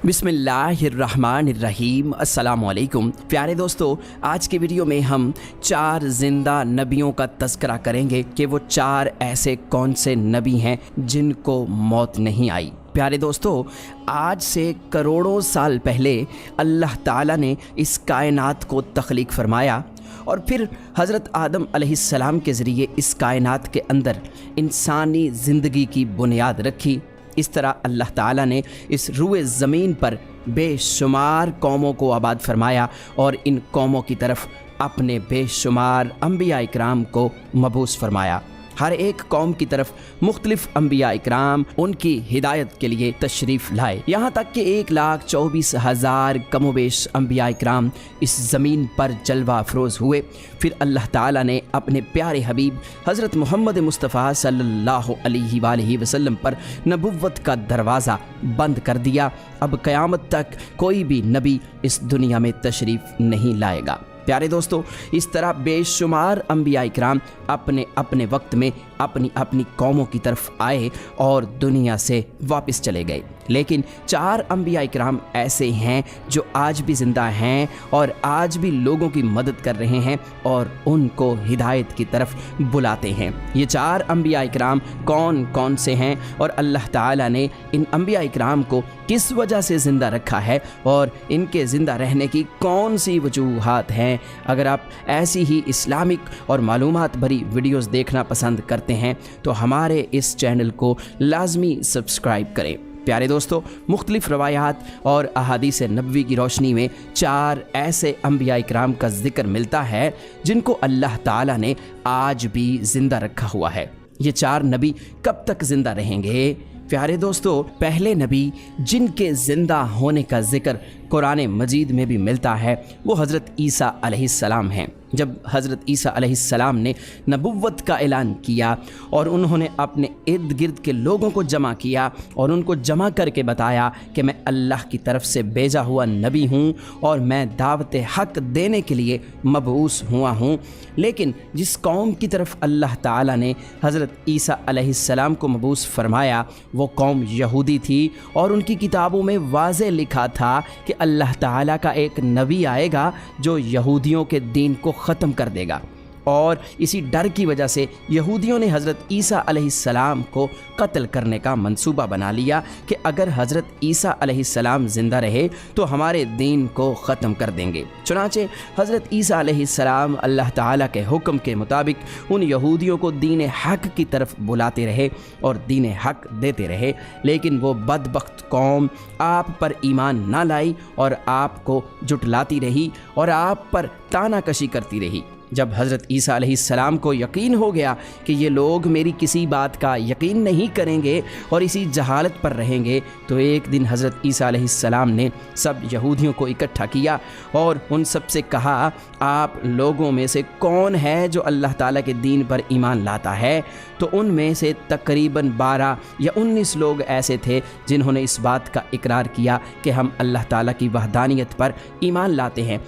बिस्मिल्लाहिर्रहमानिर्रहीम। अस्सलामु अलैकुम प्यारे दोस्तों, आज के वीडियो में हम 4 ज़िंदा नबियों का तज़किरा करेंगे कि वो 4 ऐसे कौन से नबी हैं जिनको मौत नहीं आई। प्यारे दोस्तों, आज से करोड़ों साल पहले अल्लाह ताला ने इस कायनात को तख्लीक फरमाया और फिर हज़रत आदम अलैहिस्सलाम के ज़रिए इस कायनात के अंदर इंसानी ज़िंदगी की बुनियाद रखी। इस तरह अल्लाह ताला ने इस रुए ज़मीन पर बेशुमार कौमों को आबाद फरमाया और इन कौमों की तरफ अपने बेशुमार अंबिया इकराम को मबूस फरमाया। हर एक कौम की तरफ मुख्तलिफ अंबिया इकराम उनकी हिदायत के लिए तशरीफ़ लाए, यहाँ तक कि 1,24,000 कमोबेश अंबिया इकराम इस ज़मीन पर जलवा अफरोज़ हुए। फिर अल्लाह ताला ने अपने प्यारे हबीब हज़रत मोहम्मद मुस्तफ़ा सल्लल्लाहु अलैहि वसल्लम पर नबुव्वत का दरवाज़ा बंद कर दिया। अब क़यामत तक कोई भी नबी इस दुनिया में तशरीफ़ नहीं लाएगा। प्यारे दोस्तों, इस तरह बेशुमार अंबिया इकराम अपने अपने वक्त में अपनी अपनी कौमों की तरफ आए और दुनिया से वापस चले गए। लेकिन 4 अंबिया इकराम ऐसे हैं जो आज भी ज़िंदा हैं और आज भी लोगों की मदद कर रहे हैं और उनको हिदायत की तरफ बुलाते हैं। ये 4 अंबिया इकराम कौन कौन से हैं और अल्लाह ताला ने इन अंबिया इकराम को किस वजह से ज़िंदा रखा है और इनके ज़िंदा रहने की कौन सी वजूहात हैं। अगर आप ऐसी ही इस्लामिक और मालूमात भरी वीडियोज़ देखना पसंद करते हैं तो हमारे इस चैनल को लाजमी सब्सक्राइब करें। प्यारे दोस्तों, मुख्तलिफ रवायात और अहादीस नबवी की रोशनी में 4 ऐसे अंबिया इकराम का जिक्र मिलता है जिनको अल्लाह ताला ने आज भी ज़िंदा रखा हुआ है। ये 4 नबी कब तक ज़िंदा रहेंगे? प्यारे दोस्तों, पहले नबी जिनके ज़िंदा होने का जिक्र कुरान मजीद में भी मिलता है वो हज़रत ईसा अलैहिस्सलाम हैं। जब हज़रत ईसा अलैहिस्सलाम ने नबुव्वत का ऐलान किया और उन्होंने अपने इर्द गिर्द के लोगों को जमा किया और उनको जमा करके बताया कि मैं अल्लाह की तरफ से भेजा हुआ नबी हूँ और मैं दावत हक़ देने के लिए मबऊस हुआ हूँ। लेकिन जिस कौम की तरफ अल्लाह ताला ने हज़रत ईसा अलैहिस्सलाम को मबऊस फरमाया वो कौम यहूदी थी और उनकी किताबों में वाज़े लिखा था कि अल्लाह ताला का एक नबी आएगा जो यहूदियों के दीन को ख़त्म कर देगा। और इसी डर की वजह से यहूदियों ने हज़रत ईसा अलैहिस्सलाम को कत्ल करने का मंसूबा बना लिया कि अगर हज़रत ईसा अलैहिस्सलाम ज़िंदा रहे तो हमारे दीन को ख़त्म कर देंगे। चुनांचे हज़रत ईसा अलैहिस्सलाम अल्लाह ताला के हुक्म के मुताबिक उन यहूदियों को दीन हक़ की तरफ बुलाते रहे और दीन हक़ देते रहे। लेकिन वो बदबख्त कौम आप पर ईमान ना लाई और आपको जुटलाती रही और आप पर तानाकशी करती रही। जब हज़रत ईसा अलैहिस्सलाम को यकीन हो गया कि ये लोग मेरी किसी बात का यकीन नहीं करेंगे और इसी जहालत पर रहेंगे, तो एक दिन हज़रत ईसा अलैहिस्सलाम ने सब यहूदियों को इकट्ठा किया और उन सब से कहा, आप लोगों में से कौन है जो अल्लाह ताला के दीन पर ईमान लाता है? तो उनमें से तकरीबन 12 या 19 लोग ऐसे थे जिन्होंने इस बात का इकरार किया कि हम अल्लाह ताला की वहदानियत पर ईमान लाते हैं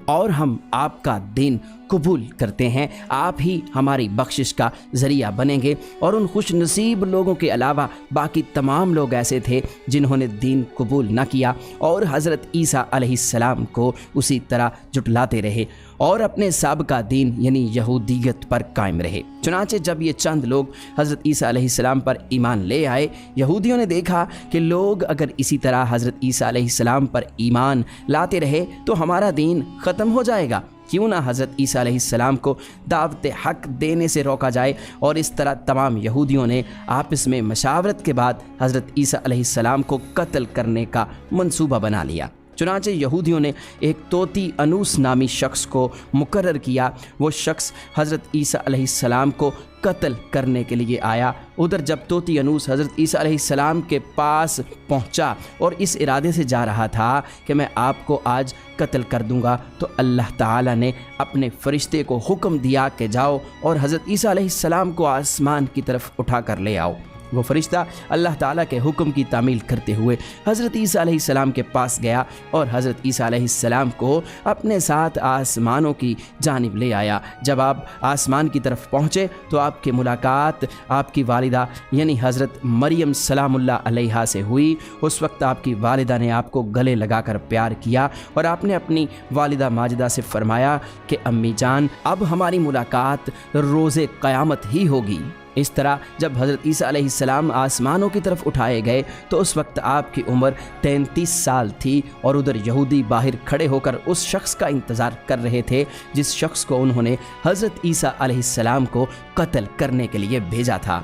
और हम आपका दीन कबूल करते हैं। आप ही हमारी बख्शिश का ज़रिया बनेंगे। और उन खुश नसीब लोगों के अलावा बाकी तमाम लोग ऐसे थे जिन्होंने दीन कबूल न किया और हज़रत ईसा अलैहिस्सलाम को उसी तरह जुटलाते रहे और अपने साबिक़ा दीन यानी यहूदियत पर कायम रहे। चुनांचे जब ये चंद लोग हज़रत ईसा अलैहिस्सलाम पर ईमान ले आए, यहूदियों ने देखा कि लोग अगर इसी तरह हज़रत ईसा अलैहिस्सलाम पर ईमान लाते रहे तो हमारा दीन ख़त्म हो जाएगा। क्यों ना हज़रत ईसा अलैहिस्सलाम को दावत हक़ देने से रोका जाए। और इस तरह तमाम यहूदियों ने आपस में मशावरत के बाद हज़रत ईसा अलैहिस्सलाम को कत्ल करने का मंसूबा बना लिया। चुनांचे यहूदियों ने एक तोती अनूस नामी शख्स को मुकर्रर किया। वो शख्स हज़रत ईसा अलैहिस्सलाम को कत्ल करने के लिए आया। उधर जब तोती अनूस हज़रत ईसा अलैहिस्सलाम के पास पहुंचा और इस इरादे से जा रहा था कि मैं आपको आज कत्ल कर दूंगा, तो अल्लाह ताला ने अपने फ़रिश्ते को हुक्म दिया कि जाओ और हज़रत ईसा अलैहिस्सलाम को आसमान की तरफ उठा कर ले आओ। वो फरिश्ता अल्लाह ताला के हुक्म की तामील करते हुए हज़रत ईसा अलैहिस्सलाम के पास गया और हज़रत ईसा अलैहिस्सलाम को अपने साथ आसमानों की जानिब ले आया। जब आप आसमान की तरफ पहुँचे तो आपकी मुलाकात आपकी वालिदा यानी हज़रत मरियम सलामुल्लाह अलैहा से हुई। उस वक्त आपकी वालिदा ने आपको गले लगाकर प्यार किया और आपने अपनी वालिदा माजिदा से फरमाया कि अम्मी जान, अब हमारी मुलाकात रोज़े क़यामत ही होगी। इस तरह जब हज़रत ईसा अलैहिस्सलाम आसमानों की तरफ उठाए गए तो उस वक्त आपकी उम्र 33 साल थी और उधर यहूदी बाहर खड़े होकर उस शख्स का इंतज़ार कर रहे थे जिस शख्स को उन्होंने हज़रत ईसा अलैहिस्सलाम को कत्ल करने के लिए भेजा था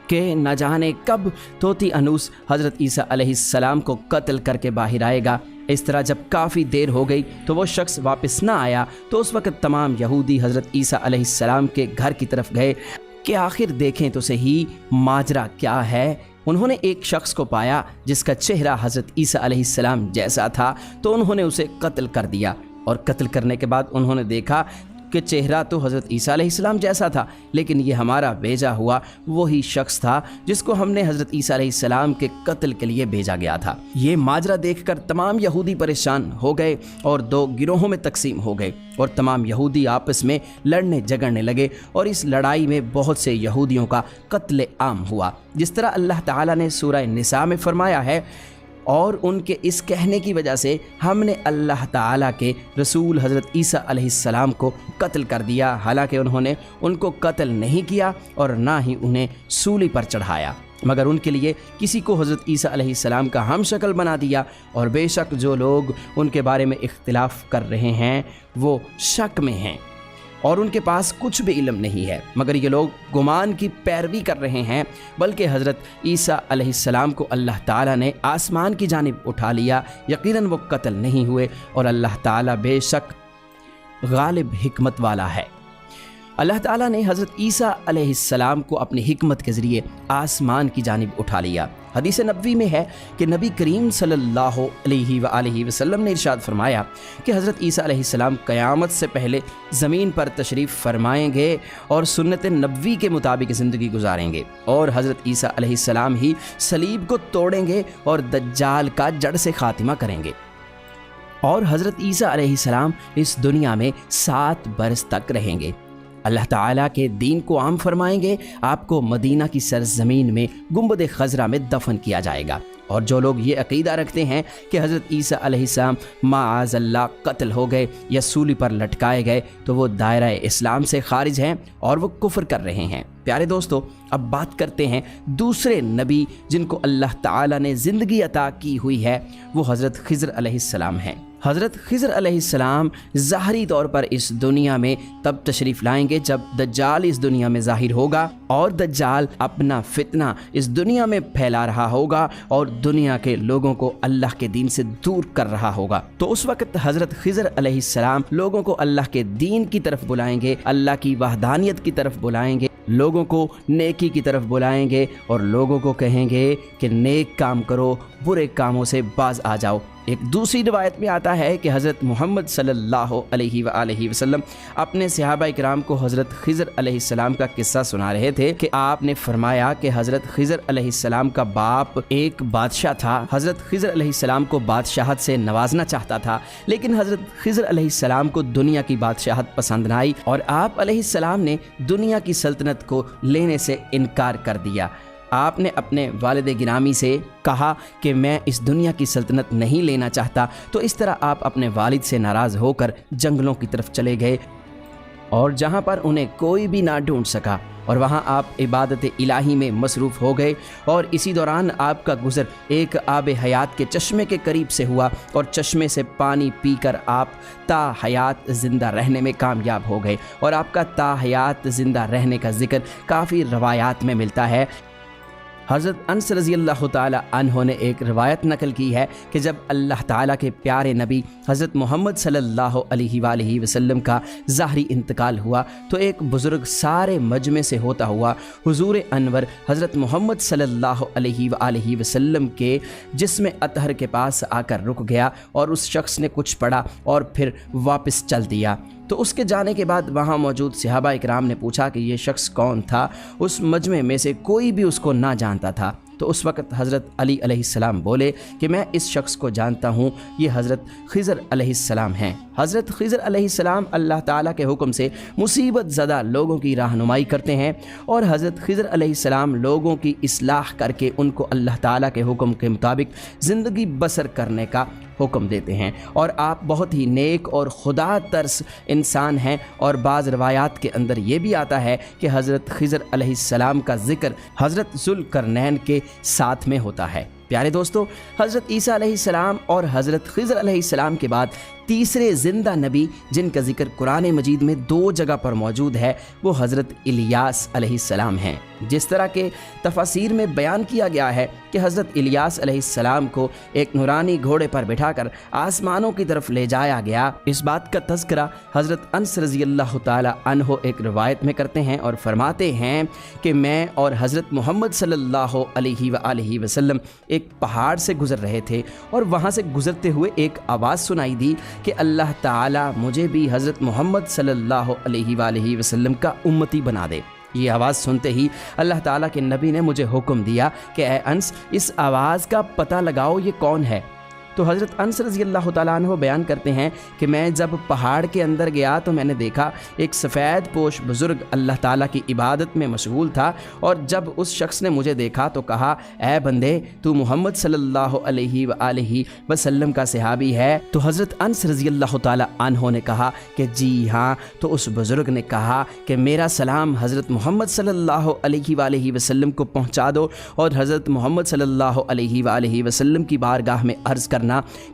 कि न जाने कब तोती अनूस हज़रत ईसा अलैहिस्सलाम को कत्ल करके बाहर आएगा। इस तरह जब काफ़ी देर हो गई तो वो शख्स वापस ना आया तो उस वक्त तमाम यहूदी हज़रत ईसा अलैहिस्सलाम के घर की तरफ गए कि आखिर देखें तो सही माजरा क्या है। उन्होंने एक शख्स को पाया जिसका चेहरा हज़रत ईसा अलैहिस्सलाम जैसा था तो उन्होंने उसे कत्ल कर दिया और कत्ल करने के बाद उन्होंने देखा कि चेहरा तो हज़रत ईसा अलैहिस्सलाम जैसा था, लेकिन ये हमारा भेजा हुआ वही शख्स था जिसको हमने हज़रत ईसा अलैहिस्सलाम के कत्ल के लिए भेजा गया था। ये माजरा देखकर तमाम यहूदी परेशान हो गए और दो गिरोहों में तकसीम हो गए और तमाम यहूदी आपस में लड़ने झगड़ने लगे और इस लड़ाई में बहुत से यहूदियों का कत्ल आम हुआ। जिस तरह अल्लाह ताला ने सूरह निसा में फरमाया है, और उनके इस कहने की वजह से हमने अल्लाह ताला के रसूल हज़रत ईसा अलैहिस्सलाम को कत्ल कर दिया, हालांकि उन्होंने उनको कत्ल नहीं किया और ना ही उन्हें सूली पर चढ़ाया, मगर उनके लिए किसी को हज़रत ईसा अलैहिस्सलाम का हम शक्ल बना दिया। और बेशक जो लोग उनके बारे में इख्तिलाफ़ कर रहे हैं वो शक में हैं और उनके पास कुछ भी इल्म नहीं है, मगर ये लोग गुमान की पैरवी कर रहे हैं। बल्कि हज़रत ईसा अलैहिस्सलाम को अल्लाह ताला ने आसमान की जानिब उठा लिया, यकीनन वो कत्ल नहीं हुए और अल्लाह ताला बेशक गालिब हिकमत वाला है। अल्लाह ताला ने हज़रत ईसा अलैहिस्सलाम को अपनी हिकमत के ज़रिए आसमान की जानिब उठा लिया। हदीस नबवी में है कि नबी करीम सल्लल्लाहु अलैहि वसल्लम ने इरशाद फरमाया कि हज़रत ईसा अलैहिस्सलाम क़यामत से पहले ज़मीन पर तशरीफ़ फरमाएंगे और सुन्नत नबवी के मुताबिक ज़िंदगी गुजारेंगे और हज़रत ईसा अलैहिस्सलाम ही सलीब को तोड़ेंगे और दज्जाल का जड़ से ख़ातिमा करेंगे और हज़रत ईसा अलैहिस्सलाम इस दुनिया में 7 बरस तक रहेंगे। अल्लाह ताला के दीन को आम फरमाएंगे, आपको मदीना की सरजमीन में गुंबद खज़रा में दफन किया जाएगा। और जो लोग ये अक़ीदा रखते हैं कि हज़रत ईसा अलैहिस्सलाम माअज़ल्लाह कत्ल हो गए या सूली पर लटकाए गए तो वो दायरा इस्लाम से खारिज हैं और वो कुफ्र कर रहे हैं। प्यारे दोस्तों, अब बात करते हैं दूसरे नबी जिनको अल्लाह ताला ने ज़िंदगी अता की हुई है, वो हज़रत ख़िज़र अलैहिस्सलाम हैं। हज़रत ख़िज़र अलैहिस्सलाम ज़ाहरी तौर पर इस दुनिया में तब तशरीफ़ लाएंगे जब दज्जाल इस दुनिया में ज़ाहिर होगा और दज्जाल अपना फितना इस दुनिया में फैला रहा होगा और दुनिया के लोगों को अल्लाह के दीन से दूर कर रहा होगा। तो उस वक्त हज़रत ख़िज़र अलैहिस्सलाम लोगों को अल्लाह के दीन की तरफ बुलाएंगे, अल्लाह की वहदानियत की तरफ बुलाएंगे, लोगों को नेकी की तरफ बुलाएंगे और लोगों को कहेंगे कि नेक काम करो, बुरे कामों से बाज आ जाओ। एक दूसरी रिवायत में आता है कि हज़रत मोहम्मद सल्लल्लाहु अलैहि वसल्लम अपने सहाबा किराम को हज़रत ख़िज़र अलैहिस्सलाम का किस्सा सुना रहे थे कि आपने फरमाया कि हज़रत ख़िज़र अलैहिस्सलाम का बाप एक बादशाह था। हज़रत ख़िज़र अलैहिस्सलाम को बादशाहत से नवाजना चाहता था, लेकिन हज़रत ख़िज़र अलैहिस्सलाम को दुनिया की बादशाहत पसंद न आई और आप अलैहिस्सलाम ने दुनिया की सल्तनत को लेने से इनकार कर दिया। आपने अपने वालिद गिरामी से कहा कि मैं इस दुनिया की सल्तनत नहीं लेना चाहता, तो इस तरह आप अपने वालिद से नाराज़ होकर जंगलों की तरफ चले गए और जहाँ पर उन्हें कोई भी ना ढूंढ सका और वहाँ आप इबादत इलाही में मसरूफ़ हो गए। और इसी दौरान आपका गुज़र एक आब हयात के चश्मे के करीब से हुआ और चश्मे से पानी पीकर आप ता हयात ज़िंदा रहने में कामयाब हो गए। और आपका ता हयात ज़िंदा रहने का ज़िक्र काफ़ी रवायात में मिलता है। हज़रत अनस रज़ी अल्लाह ताला अन्हो ने एक रवायत नकल की है कि जब अल्लाह ताला के प्यारे नबी हज़रत मोहम्मद सल्लल्लाहु अलैहि वसल्लम का ज़ाहरी इंतकाल हुआ तो एक बुज़ुर्ग सारे मजमे से होता हुआ हुज़ूर अनवर हज़रत मोहम्मद सल्लल्लाहु अलैहि वसल्लम के जिस्म अतहर के पास आकर रुक गया और उस शख्स ने कुछ पढ़ा और फिर वापस चल दिया। तो उसके जाने के बाद वहाँ मौजूद सहाबा इकराम ने पूछा कि ये शख्स कौन था। उस मजमे में से कोई भी उसको ना जानता था। तो उस वक़्त हज़रत अली अलैहिस्सलाम बोले कि मैं इस शख्स को जानता हूँ, ये हज़रत खिज़र अलैहिस्सलाम हैं। हज़रत खिज़र अलैहिस्सलाम अल्लाह ताला के हुक्म से मुसीबत ज़दा लोगों की रहनुमाई करते हैं और हज़रत खिज़र अलैहिस्सलाम लोगों की इस्लाह करके उनको अल्लाह ताला के हुक्म के मुताबिक ज़िंदगी बसर करने का हुक्म देते हैं। और आप बहुत ही नेक और खुदा तरस इंसान हैं। और बाज़ रवायात के अंदर ये भी आता है कि हज़रत खिज़र अलैहिस्सलाम का ज़िक्र हज़रत ज़ुल्करनैन के साथ में होता है। प्यारे दोस्तों, हज़रत ईसा अलैहिस्सलाम और हज़रत खिज़र अलैहिस्सलाम के बाद तीसरे ज़िंदा नबी जिनका ज़िक्र कुरान मजीद में 2 जगह पर मौजूद है वो हज़रत इलियास अलैहिस्सलाम हैं। जिस तरह के तफसीर में बयान किया गया है कि हज़रत इलियास अलैहिस्सलाम को एक नूरानी घोड़े पर बिठाकर आसमानों की तरफ ले जाया गया, इस बात का तज़किरा हज़रत अनस रज़ियल्लाहु ताला अन्हो एक रिवायत में करते हैं और फरमाते हैं कि मैं और हज़रत मोहम्मद सल्लल्लाहु अलैहि वसल्लम एक पहाड़ से गुज़र रहे थे और वहाँ से गुज़रते हुए एक आवाज़ सुनाई दी कि अल्लाह ताला मुझे भी हज़रत मोहम्मद सल्लल्लाहु अलैहि वसल्लम का उम्मती बना दे। ये आवाज़ सुनते ही अल्लाह ताला के नबी ने मुझे हुक्म दिया कि ए अंस, इस आवाज़ का पता लगाओ ये कौन है। तो हज़रत अनस रज़ियल्लाहु ताला अन्हु बयान करते हैं कि मैं जब पहाड़ के अंदर गया तो मैंने देखा एक सफ़ेद पोश बुज़ुर्ग अल्लाह ताला की इबादत में मशगूल था। और जब उस शख्स ने मुझे देखा तो कहा, ए बंदे, तू मोहम्मद सल्लल्लाहु अलैहि वसल्लम का सहाबी है। तो हज़रत अनस रज़ियल्लाहु ताला अन्हु ने कहा कि जी हाँ। तो उस बुज़ुर्ग ने कहा कि मेरा सलाम हज़रत मोहम्मद सल्लल्लाहु अलैहि वसल्लम को पहुँचा दो और हज़रत मोहम्मद सल्लल्लाहु अलैहि वसल्लम की बारगाह में अर्ज़ करना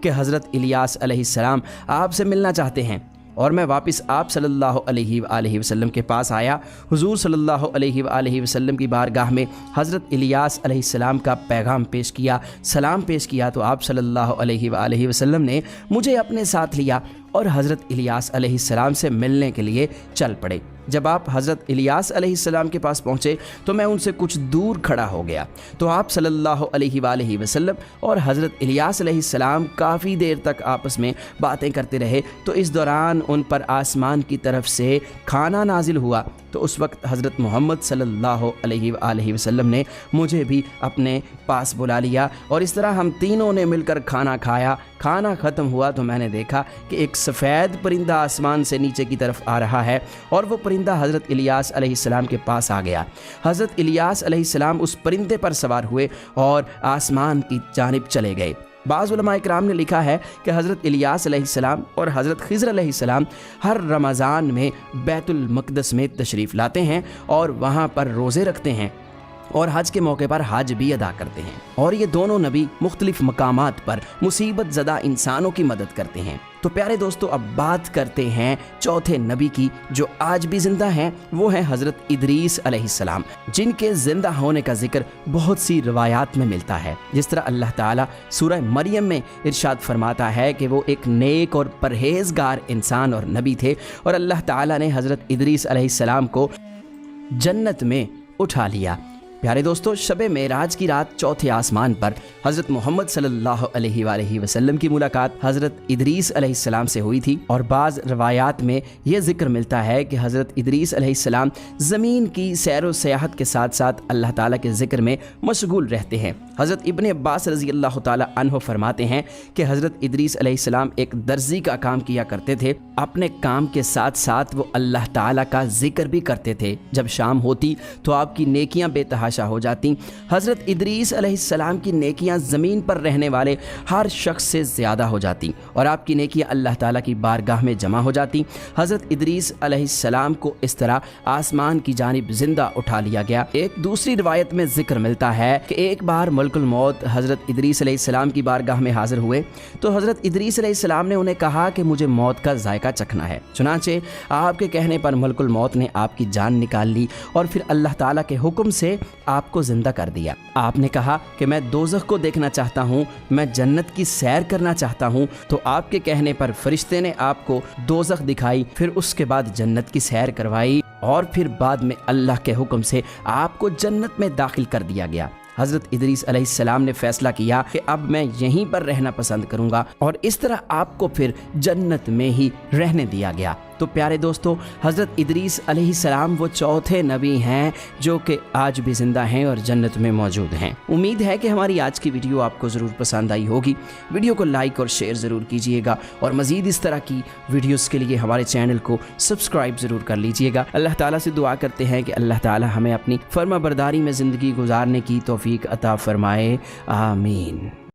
कि हज़रत इलियास अलैहिस्सलाम आपसे मिलना चाहते हैं। और मैं वापस आप सल्लल्लाहु अलैहि वसल्लम के पास आया। हुजूर सल्लल्लाहु अलैहि वसल्लम की बारगाह में हज़रत इलियास अलैहिस्सलाम का पैगाम पेश किया, सलाम पेश किया। तो आप सल्लल्लाहु अलैहि वसल्लम ने मुझे अपने साथ लिया और हज़रत इलियास अलैहिस्सलाम से मिलने के लिए चल पड़े। जब आप हज़रत इलियास अलैहिस्सलाम के पास पहुँचे तो मैं उनसे कुछ दूर खड़ा हो गया। तो आप सल्लल्लाहु अलैहि वसल्लम और हज़रत इलियास अलैहिस्सलाम काफ़ी देर तक आपस में बातें करते रहे। तो इस दौरान उन पर आसमान की तरफ से खाना नाजिल हुआ। तो उस वक्त हज़रत मोहम्मद सल्लल्लाहु अलैहि वसल्लम ने मुझे भी अपने पास बुला लिया और इस तरह हम तीनों ने मिलकर खाना खाया। खाना ख़त्म हुआ तो मैंने देखा कि एक सफ़ेद परिंदा आसमान से नीचे की तरफ आ रहा है और वो परिंदा हज़रत इलियास अलैहिस्सलाम के पास आ गया। हज़रत इलियास अलैहिस्सलाम उस परिंदे पर सवार हुए और आसमान की जानिब चले गए। बाज़ उलमा इकराम ने लिखा है कि हज़रत इलियास अलैहिस्सलाम और हज़रत खिज़र अलैहिस्सलाम हर रमज़ान में बैतुल मक़दस में तशरीफ़ लाते हैं और वहाँ पर रोज़े रखते हैं और हज के मौके पर हज भी अदा करते हैं। और ये दोनों नबी मुख्तलिफ मकामात पर मुसीबत ज़दा इंसानों की मदद करते हैं। तो प्यारे दोस्तों, अब बात करते हैं चौथे नबी की जो आज भी ज़िंदा हैं। वो हैं हज़रत इदरीस अलैहिस्सलाम, जिनके ज़िंदा होने का जिक्र बहुत सी रवायात में मिलता है। जिस तरह अल्लाह ताला सूरह मरियम में इरशाद फरमाता है कि वो एक नेक और परहेज़गार इंसान और नबी थे और अल्लाह ताला ने हज़रत इदरीस अलैहिस्सलाम को जन्नत में उठा लिया। प्यारे दोस्तों, शब मेराज की रात चौथे आसमान पर हज़रत मोहम्मद सल्लल्लाहु अलैहि वसल्लम की मुलाकात हज़रत इदरीस अलैहिस्सलाम से हुई थी। और बाज़ रवायात में यह जिक्र मिलता है कि हज़रत इदरीस अलैहिस्सलाम ज़मीन की सैर व सयाहत के साथ साथ अल्लाह ताला के ज़िक्र में मशगूल रहते हैं। हज़रत इब्न अब्बास रज़ियल्लाहु ताला अन्हु फरमाते हैं कि हज़रत इदरीस अलैहिस्सलाम एक दर्जी का काम किया करते थे। अपने काम के साथ साथ वो अल्लाह ताला का जिक्र भी करते थे। जब शाम होती तो आपकी नेकियां बेतहाशा हो जाती। हज़रत इदरीस अलैहिस्सलाम की नेकियां ज़मीन पर रहने वाले हर शख्स से ज़्यादा हो जाती और आपकी नेकियां अल्लाह ताला की बारगाह में जमा हो जाती। हज़रत इदरीस अलैहिस्सलाम को इस तरह आसमान की जानिब ज़िंदा उठा लिया गया। एक दूसरी रिवायत में जिक्र मिलता है कि एक बार मलकुल मौत हज़रत इदरीस अलैहिस्सलाम की बारगाह में हाजिर हुए तो हज़रत इदरीस अलैहिस्सलाम ने उन्हें कहा कि मुझे मौत का जायका चखना है। चुनांचे आपके कहने पर मलकुल मौत ने आपकी जान निकाल ली और फिर अल्लाह ताला के हुक्म से आपको जिंदा कर दिया। आपने कहा कि मैं दोज़ख को देखना चाहता हूँ, मैं जन्नत की सैर करना चाहता हूँ। तो आपके कहने पर फरिश्ते ने आपको दोज़ख दिखाई, फिर उसके बाद जन्नत की सैर करवाई और फिर बाद में अल्लाह के हुक्म से आपको जन्नत में दाखिल कर दिया गया। हज़रत इदरीस अलैहिस्सलाम ने फैसला किया कि अब मैं यहीं पर रहना पसंद करूंगा और इस तरह आपको फिर जन्नत में ही रहने दिया गया। तो प्यारे दोस्तों, हज़रत इदरीस अलैहिस्सलाम वो चौथे नबी हैं जो कि आज भी ज़िंदा हैं और जन्नत में मौजूद हैं। उम्मीद है कि हमारी आज की वीडियो आपको ज़रूर पसंद आई होगी। वीडियो को लाइक और शेयर ज़रूर कीजिएगा और मज़ीद इस तरह की वीडियोस के लिए हमारे चैनल को सब्सक्राइब ज़रूर कर लीजिएगा। अल्लाह ताला से दुआ करते हैं कि अल्लाह ताला हमें अपनी फर्माबरदारी में ज़िंदगी गुजारने की तौफीक अता फ़रमाए। आमीन।